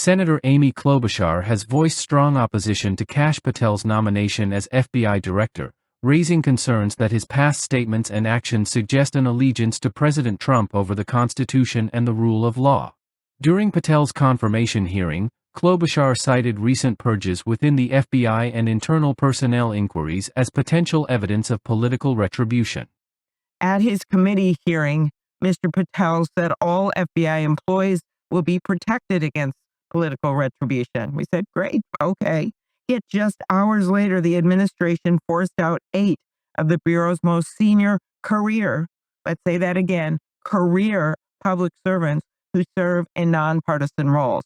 Senator Amy Klobuchar has voiced strong opposition to Kash Patel's nomination as FBI director, raising concerns that his past statements and actions suggest an allegiance to President Trump over the Constitution and the rule of law. During Patel's confirmation hearing, Klobuchar cited recent purges within the FBI and internal personnel inquiries as potential evidence of political retribution. At his committee hearing, Mr. Patel said all FBI employees will be protected against political retribution. We said, great, okay. Yet just hours later, the administration forced out 8 of the Bureau's most senior career, let's say that again, career public servants who serve in nonpartisan roles.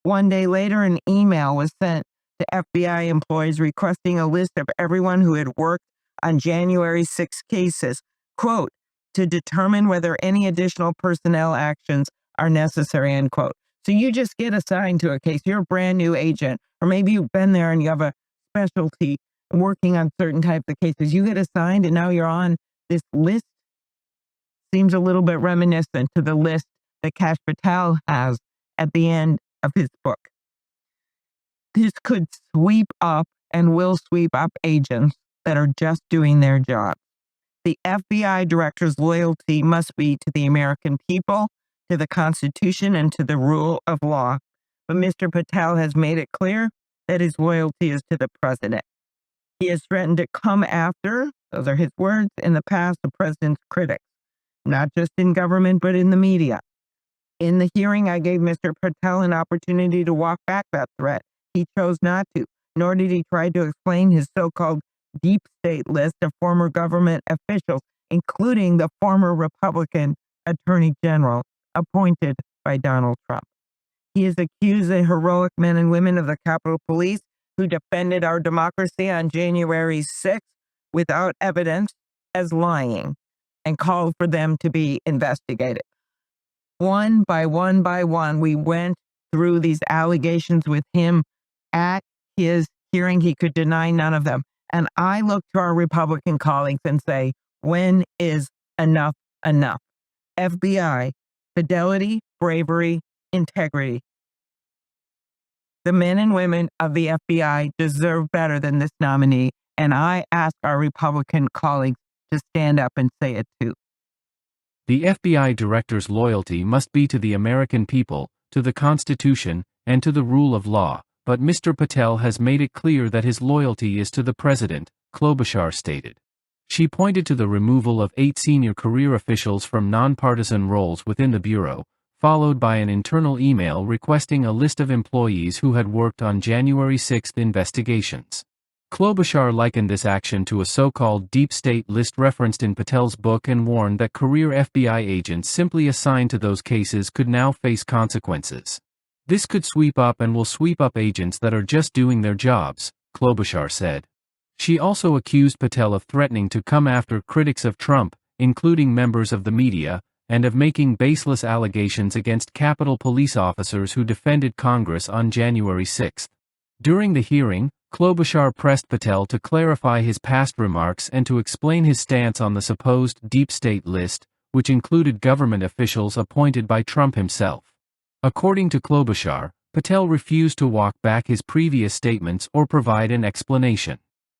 One day later, an email was sent to FBI employees requesting a list of everyone who had worked on January 6 cases, quote, to determine whether any additional personnel actions are necessary, end quote. So you just get assigned to a case. You're a brand new agent, or maybe you've been there and you have a specialty working on certain types of cases. You get assigned and now you're on this list. Seems a little bit reminiscent to the list that Kash Patel has at the end of his book. This could sweep up and will sweep up agents that are just doing their job. The FBI director's loyalty must be to the American people, to the Constitution, and to the rule of law. But Mr. Patel has made it clear that his loyalty is to the president. He has threatened to come after, those are his words, in the past, the president's critics, not just in government, but in the media. In the hearing, I gave Mr. Patel an opportunity to walk back that threat. He chose not to, nor did he try to explain his so-called deep state list of former government officials, including the former Republican Attorney General appointed by Donald Trump. He has accused the heroic men and women of the Capitol Police who defended our democracy on January 6th without evidence as lying and called for them to be investigated. One by one, we went through these allegations with him at his hearing. He could deny none of them. And I look to our Republican colleagues and say, when is enough enough? FBI, fidelity, bravery, integrity. The men and women of the FBI deserve better than this nominee, and I ask our Republican colleagues to stand up and say it too. The FBI director's loyalty must be to the American people, to the Constitution, and to the rule of law, but Mr. Patel has made it clear that his loyalty is to the president, Klobuchar stated. She pointed to the removal of 8 senior career officials from nonpartisan roles within the Bureau, followed by an internal email requesting a list of employees who had worked on January 6 investigations. Klobuchar likened this action to a so-called deep state list referenced in Patel's book and warned that career FBI agents simply assigned to those cases could now face consequences. This could sweep up and will sweep up agents that are just doing their jobs, Klobuchar said. She also accused Patel of threatening to come after critics of Trump, including members of the media, and of making baseless allegations against Capitol Police officers who defended Congress on January 6. During the hearing, Klobuchar pressed Patel to clarify his past remarks and to explain his stance on the supposed deep state list, which included government officials appointed by Trump himself. According to Klobuchar, Patel refused to walk back his previous statements or provide an explanation.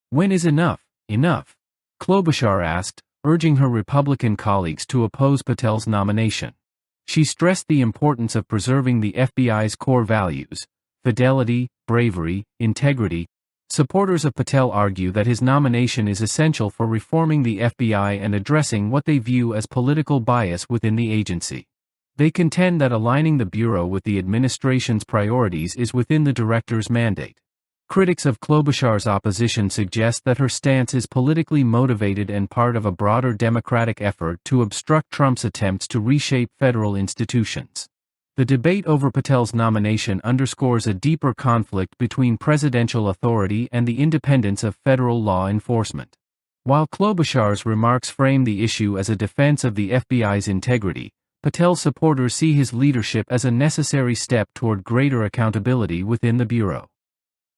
When is enough enough? Klobuchar asked, urging her Republican colleagues to oppose Patel's nomination. She stressed the importance of preserving the FBI's core values: fidelity, bravery, integrity. Supporters of Patel argue that his nomination is essential for reforming the FBI and addressing what they view as political bias within the agency. They contend that aligning the Bureau with the administration's priorities is within the director's mandate. Critics of Klobuchar's opposition suggest that her stance is politically motivated and part of a broader Democratic effort to obstruct Trump's attempts to reshape federal institutions. The debate over Patel's nomination underscores a deeper conflict between presidential authority and the independence of federal law enforcement. While Klobuchar's remarks frame the issue as a defense of the FBI's integrity, Patel's supporters see his leadership as a necessary step toward greater accountability within the Bureau.